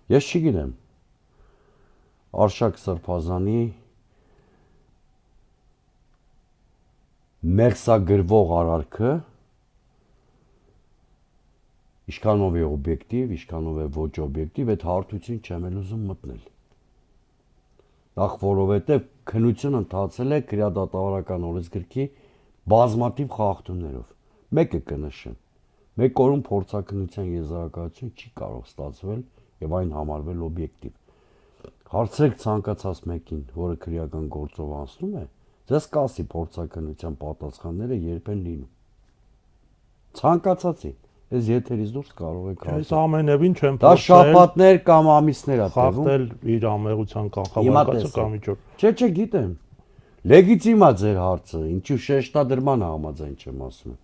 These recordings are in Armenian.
Ես չգիտեմ Արշակ Սրբազանի մեղսագրվող արարքը Իշքանով է օբյեկտիվ, իշքանով է ոչ օբյեկտիվ, այդ հարթություն չեմ էլ ուզում մտնել։ Նախ որովհետև քննությունը ընթացել է քրեադատավարական օրենսգրքի բազմաթիվ խախտումներով։ Մեկը կնշեմ, մեկ օրում փորձաքննության եզրակացություն չի կարող ստացվել եւ այն համարվել օբյեկտիվ։ Հարցրեք ցանկացած մեկին, որը քրեական գործով անցնում է, ձեզ կասի փորձաքննության պատասխանները երբ են լինում։ Ցանկացածին, այս եթերից դուրս կարող եք ասել։ Այս ամենևին չեմ դա շաբաթներ կամ ամիսներ է խախտել իր ամեղության կանխավարկածը կամ իջոր։ Չէ, գիտեմ։ Լեգիտիմ է ձեր հարցը, ինչու շեշտադրմանը համաձայն չեմ ասում։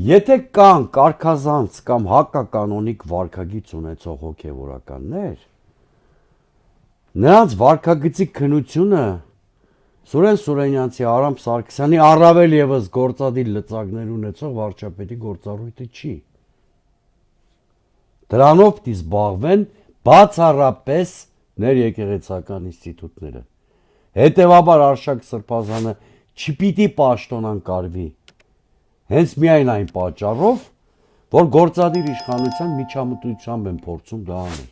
Եթե կան կարգազանց կամ հակականոնիկ վարքագիծ ունեցող հոգևորականներ, նրանց վարքագծի քննությունը Սուրեն Սուրենյանցի, Արամ Սարգսյանի առավել եւս գործադիր լծակներ ունեցող վարչապետի գործառույթը չի։ Դրանով պիտի զբաղվեն բացառապես ներեկեղեցական ինստիտուտները։ Հետևաբար Արշակ Սրբազանը չպիտի պաշտոնանկարվի։ Հենց միայն այն պատճառով, որ գործադիր իշխանության միջամտությամբ են փորձում դա անել։